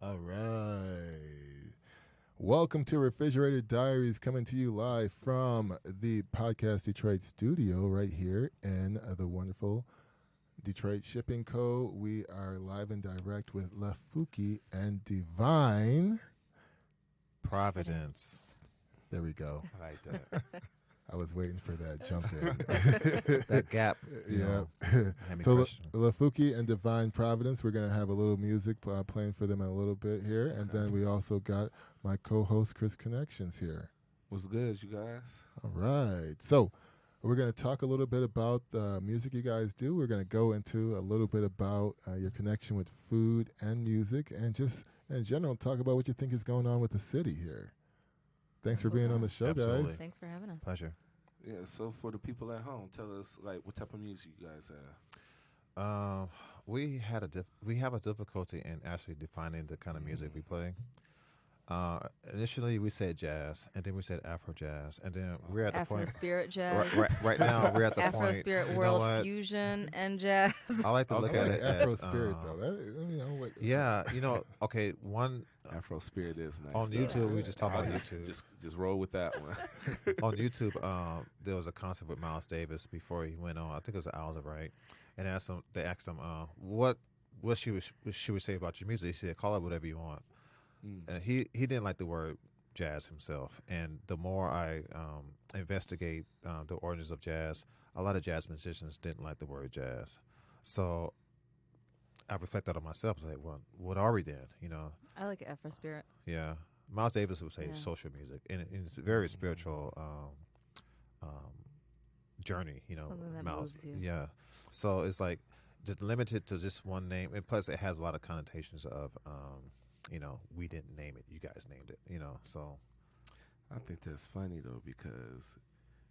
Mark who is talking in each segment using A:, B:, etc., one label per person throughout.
A: All right. Welcome to Refrigerated Diaries, coming to you live from the Podcast Detroit studio right here in the wonderful Detroit Shipping Co. We are live and direct with Lafuki and Divine.
B: Providence.
A: There we go.
B: I like that.
A: I was waiting for that jump in.
B: That gap.
A: Yeah.
B: Had me
A: So
B: questioning.
A: Lafuki and Divine Providence, we're going to have a little music playing for them in a little bit here. And then we also got my co-host, Chris Connections, here.
C: What's good, you guys?
A: All right. So we're going to talk a little bit about the music you guys do. We're going to go into a little bit about your connection with food and music, and just in general talk about what you think is going on with the city here. Thanks for being on the show,
B: Absolutely.
A: guys.
D: Thanks for having us.
B: Pleasure.
C: Yeah, so for the people at home, tell us like what type of music you guys have.
B: We have a difficulty in actually defining the kind of music we play. Initially, we said jazz, and then we said Afro jazz, and then we're at the
D: Afro
B: point.
D: Spirit Jazz.
B: Right now, we're at the
D: Afro
B: point.
D: Spirit
B: you know
D: World
B: what?
D: Fusion and Jazz.
B: I like to
A: I
B: look
A: like
B: at it
A: Afro
B: as
A: Spirit, though.
B: Yeah, okay. One
C: Afro Spirit is nice.
B: on
C: though.
B: YouTube, we just talk about
C: I'll
B: YouTube.
C: Just roll with that one.
B: On YouTube, there was a concert with Miles Davis before he went on. I think it was Owls of Right, and they asked him, what she would say about your music. He said, "Call it whatever you want." And he didn't like the word jazz himself. And the more I investigate the origins of jazz, a lot of jazz musicians didn't like the word jazz. So I reflected on myself. I was like, well, what are we then?
D: I like Afro Spirit.
B: Yeah. Miles Davis would say
D: Yeah.
B: social music, and it's a very spiritual journey.
D: Something that
B: Miles.
D: moves you.
B: Yeah. So it's like just limited to just one name, and plus it has a lot of connotations of, we didn't name it, you guys named it. So
C: I think that's funny though because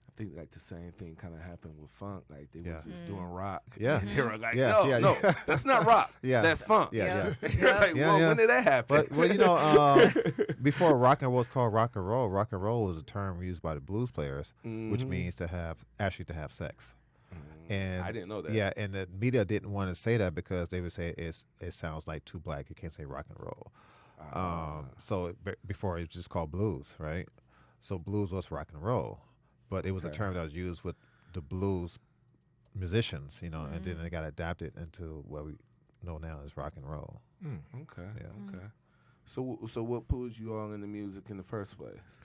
C: I think like the same thing kind of happened with funk. Like they was just doing rock.
B: Yeah.
C: And they were like,
B: Yeah,
C: no,
B: yeah,
C: no,
B: yeah.
C: that's not rock.
B: Yeah.
C: That's funk.
B: Yeah,
D: Yeah.
C: You're like,
B: Yeah,
C: well,
B: yeah.
C: when did that happen?
B: Before rock and roll was called rock and roll was a term used by the blues players, which means to have sex. And
C: I didn't know that.
B: Yeah, and the media didn't want to say that because they would say it sounds like too black. You can't say rock and roll. So before it was just called blues, right? So blues was rock and roll, but it was a term that was used with the blues musicians, and then it got adapted into what we know now as rock and roll.
C: Okay.
B: Yeah.
C: Okay. So what pulled you all into music in the first place?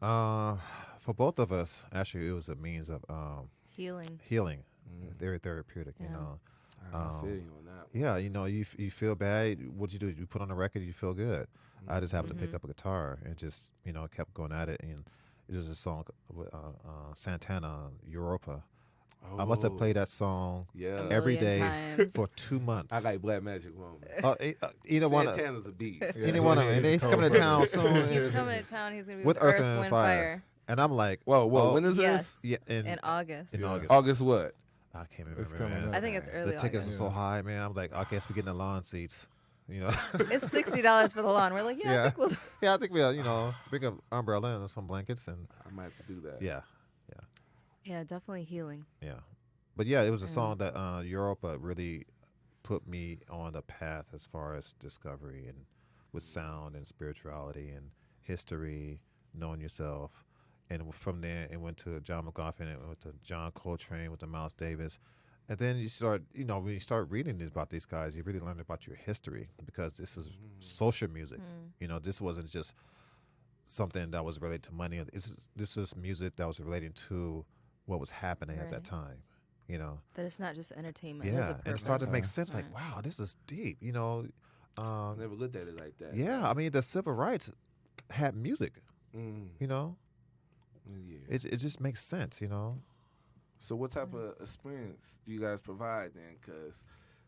B: For both of us, actually, it was a means of
D: Healing.
B: healing, very therapeutic.
D: Yeah.
C: I feel you on that.
B: Yeah, you feel bad. What you do? You put on a record, you feel good. I just happened to pick up a guitar and just kept going at it. And it was a song with Santana, Europa. I must have played that song
C: Yeah.
B: every
D: million
B: day
D: times.
B: for 2 months.
C: I like Black Magic Woman.
B: Either one.
C: Santana's a beast.
B: Any one of them. And he's coming to town soon.
D: He's coming to town. He's going to be
B: with
D: with
B: Earth, and
D: Wind,
B: Fire. And I'm like,
C: Whoa,
B: oh,
C: when is
D: Yes.
C: this?
B: Yeah,
D: In August.
B: in August.
C: August what?
B: I can't remember.
A: It's coming
B: man.
A: up.
D: I think it's early
B: The tickets
D: August.
B: are so high, man. I'm like, I guess we're getting the lawn seats.
D: It's $60 for the lawn. We're like, I think we'll.
B: Yeah, I think we'll, bring an umbrella and some blankets and
C: I might have to do that.
B: yeah.
D: Yeah, definitely healing.
B: Yeah. But yeah, it was a song that Europa really put me on the path as far as discovery and with sound and spirituality and history, knowing yourself. And from there, it went to John McLaughlin, it went to John Coltrane, with the Miles Davis. And then you start, when you start reading about these guys, you really learn about your history because this is social music. This wasn't just something that was related to money. This was music that was relating to what was happening at that
D: Right.
B: time.
D: That it's not just entertainment. There's a
B: Yeah, and it started to
D: purpose.
B: make sense. Like,
D: Right.
B: wow, this is deep.
C: I never looked at it like that.
B: Yeah, I mean, the civil rights had music.
C: Mm.
B: Yeah, it just makes sense.
C: So what type of experience do you guys provide then? Because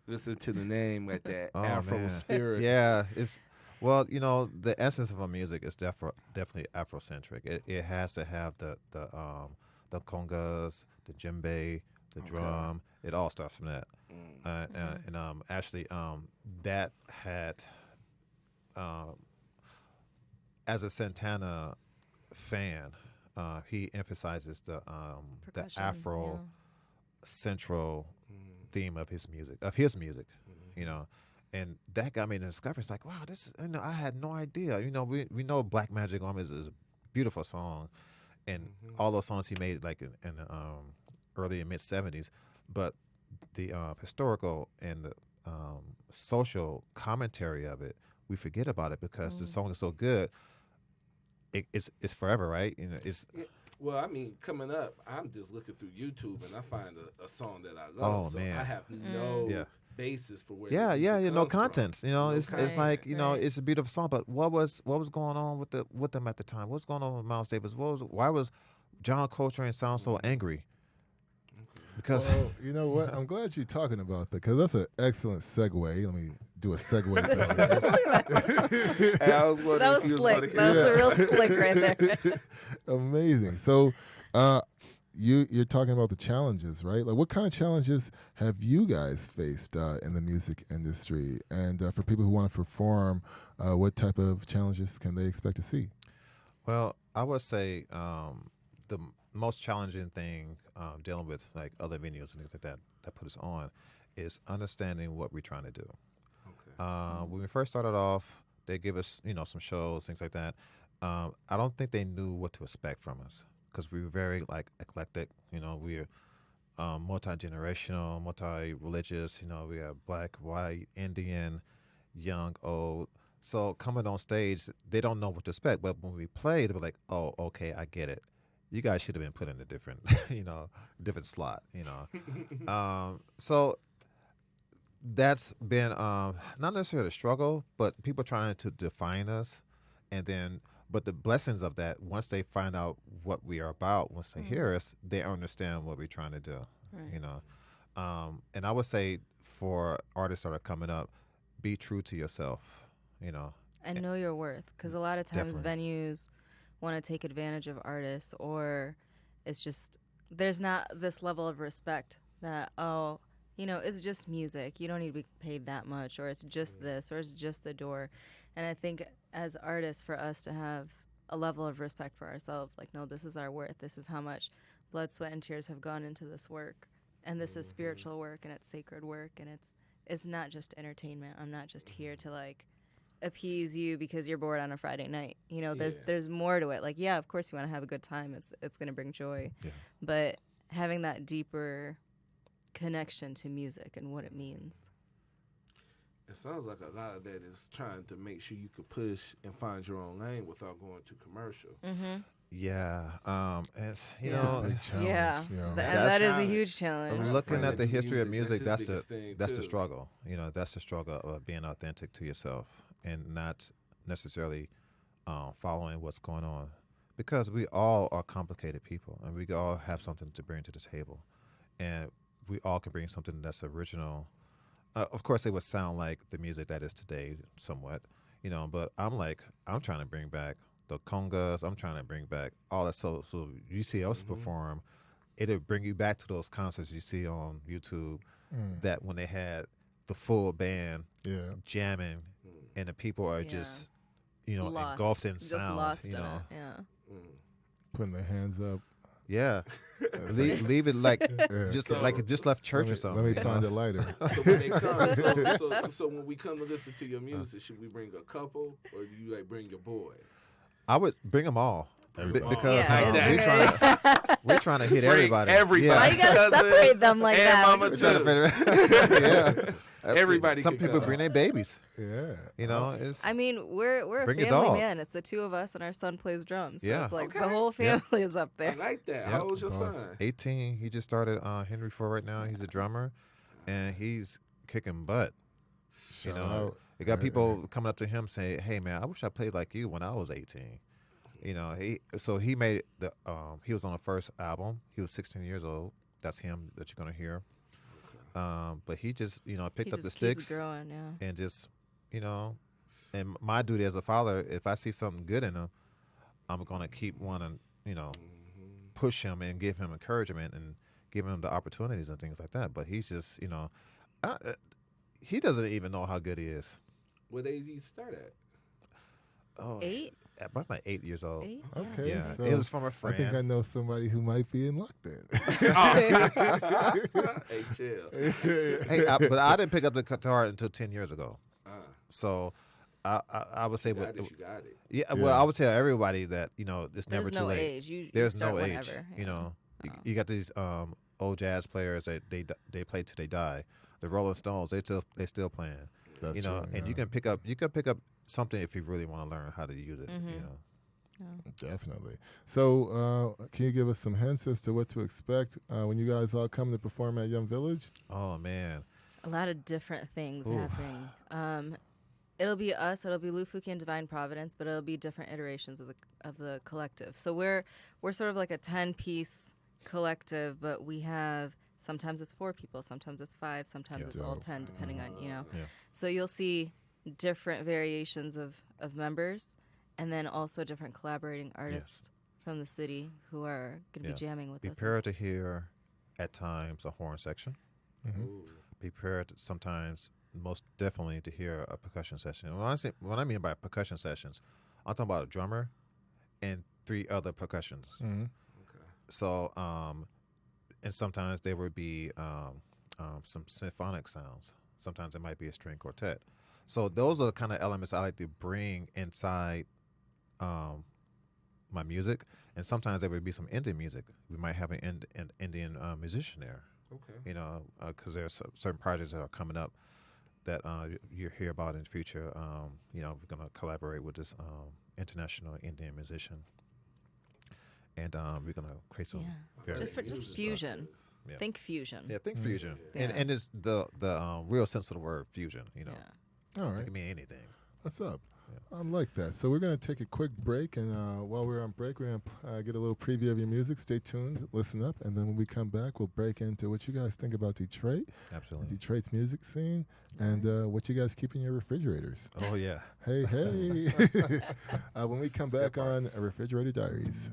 C: listen to the name at that
B: Oh,
C: Afro
B: man.
C: spirit.
B: Yeah, the essence of our music is definitely Afrocentric. It has to have the congas, the djembe, the drum. It all starts from that. And actually, that had, as a Santana fan, he emphasizes the
D: Percussion,
B: Afro
D: yeah.
B: central theme of his music, And that got me to discover. It's like, wow, this is, I had no idea. We know Black Magic Woman is a beautiful song, and all those songs he made like in early and mid '70s, but the historical and the social commentary of it, we forget about it because the song is so good. It's forever, right? It's.
C: Yeah. Well, I mean, coming up, I'm just looking through YouTube and I find a song that I love.
B: Oh,
C: so
B: man.
C: I have no basis for where.
B: Yeah,
C: the music
B: no
C: comes from.
B: contents. It's like it's a beautiful song, but what was going on with them at the time? What's going on with Miles Davis? Why was John Coltrane sound so angry? Because
A: well, you know what? I'm glad you're talking about that because that's an excellent segue. Let me do a segue.
D: That was slick. That was a real slick right there.
A: Amazing. So, you're talking about the challenges, right? Like, what kind of challenges have you guys faced in the music industry? And for people who want to perform, what type of challenges can they expect to see?
B: Well, I would say the most challenging thing dealing with like other venues and things like that put us on is understanding what we're trying to do. Okay. When we first started off, they give us some shows, things like that. I don't think they knew what to expect from us because we were very like eclectic. We're multi-generational, multi-religious. We have Black, white, Indian, young, old. So coming on stage, they don't know what to expect. But when we play, they're like, "Oh, okay, I get it. You guys should have been put in a different, different slot." So that's been not necessarily a struggle, but people trying to define us, but the blessings of that, once they find out what we are about, once they hear us, they understand what we're trying to do. Right. And I would say for artists that are coming up, be true to yourself.
D: And know your worth, because a lot of times
B: Definitely.
D: venues want to take advantage of artists, or it's just there's not this level of respect that it's just music, you don't need to be paid that much, or it's just this, or it's just the door. And I think as artists, for us to have a level of respect for ourselves, like, no, this is our worth, this is how much blood, sweat, and tears have gone into this work, and this is spiritual work, and it's sacred work, and it's not just entertainment. I'm not just here to like appease you because you're bored on a Friday night. There's more to it. Like, yeah, of course you want to have a good time. It's going to bring joy. Yeah. But having that deeper connection to music and what it means.
C: It sounds like a lot of that is trying to make sure you could push and find your own lane without going too commercial.
D: Mm-hmm.
B: Yeah, it's
A: a big challenge.
D: Yeah, and that is a huge challenge.
B: Looking at the history of music, that's the struggle. That's the struggle of being authentic to yourself and not necessarily following what's going on, because we all are complicated people and we all have something to bring to the table, and we all can bring something that's original. Of course, it would sound like the music that is today, somewhat, but I'm trying to bring back the congas. I'm trying to bring back all that. So you see us perform, it'll bring you back to those concerts you see on YouTube, that when they had the full band jamming, and the people are just, engulfed in
D: just
B: sound.
D: Lost in it. Yeah.
A: Putting their hands up.
B: Yeah. leave it like like it just left church or something.
A: Let me find a lighter.
C: So when they come, so when we come to listen to your music, should we bring a couple, or do you like bring your boys?
B: I would bring them all. Because
D: Yeah,
B: we're trying to hit everybody.
C: Everybody.
D: Why you gotta separate them like
C: and
D: that?
C: Mama too.
B: Yeah.
C: Everybody.
B: Some people bring their babies.
A: Yeah.
D: I mean, we're a
B: Bring your
D: family
B: dog.
D: man. It's the two of us, and our son plays drums. So
B: Yeah.
D: it's like
C: Okay.
D: the whole family is up
C: I
D: there.
C: like that.
B: Yep.
C: How old's your son?
B: 18. He just started Henry Ford right now. He's a drummer, and he's kicking butt.
A: Shout out.
B: You got people coming up to him saying, "Hey, man, I wish I played like you when I was 18." He made he was on the first album. He was 16 years old. That's him that you're gonna hear. But he just picked up the sticks
D: growing, yeah.
B: and just and my duty as a father, if I see something good in him, I'm gonna keep wanting push him and give him encouragement and give him the opportunities and things like that. But he's just he doesn't even know how good he is.
C: What age did you start at?
B: Oh,
D: 8?
B: about like 8 years old.
D: 8?
A: Okay.
B: Yeah,
A: So
B: it was from a
A: I
B: friend.
A: think I know somebody who might be in luck then.
C: Hey, chill.
B: Hey, but I didn't pick up the guitar until 10 years ago. So I would say,
C: You got it, you got it.
B: yeah,
A: Yeah.
B: well, I would tell everybody that it's never
D: There's
B: too
D: no
B: late.
D: age. You
B: There's
D: start
B: no age.
D: whenever.
B: You
D: yeah.
B: know,
D: Oh.
B: you got these old jazz players that they play till they die. The Rolling Stones, they still playing.
A: That's
B: True, and
A: yeah.
B: you can pick up something if you really want to learn how to use it.
D: Mm-hmm.
A: Definitely. So, can you give us some hints as to what to expect when you guys all come to perform at Young Village?
B: Oh man,
D: A lot of different things
B: Oof.
D: happening. It'll be us. It'll be Lufuki and Divine Providence, but it'll be different iterations of the collective. So we're sort of like a 10-piece collective, but we have sometimes it's 4 people, sometimes it's 5, sometimes
A: Yeah.
D: it's all
A: Dope.
D: 10, depending on
B: Yeah.
D: So you'll see different variations of members, and then also different collaborating artists from the city who are going to
B: Yes.
D: be jamming with
B: Be
D: us.
B: prepared to hear at times a horn section.
A: Mm-hmm.
C: Ooh.
B: Be prepared sometimes, most definitely, to hear a percussion session. When I mean by percussion sessions, I'm talking about a drummer and 3 other percussions.
A: Mm-hmm.
C: Okay.
B: So, and sometimes there would be some symphonic sounds. Sometimes it might be a string quartet. So those are the kind of elements I like to bring inside my music. And sometimes there would be some Indian music. We might have an Indian musician there,
C: Okay.
B: because there's certain projects that are coming up that you hear about in the future. We're going to collaborate with this international Indian musician. And we're going to create some very...
D: Different, just fusion.
B: Yeah.
D: Think fusion.
B: Yeah, think fusion.
D: Yeah.
B: And it's the real sense of the word fusion,
D: Yeah.
A: All
B: It
A: right.
B: can mean anything.
A: What's up? I like that. So we're going to take a quick break, and while we're on break, we're going to get a little preview of your music. Stay tuned, listen up, and then when we come back, we'll break into what you guys think about Detroit,
B: Absolutely.
A: Detroit's music scene, and what you guys keep in your refrigerators.
B: Oh, yeah.
A: Hey, hey. When we come back on Refrigerator Diaries.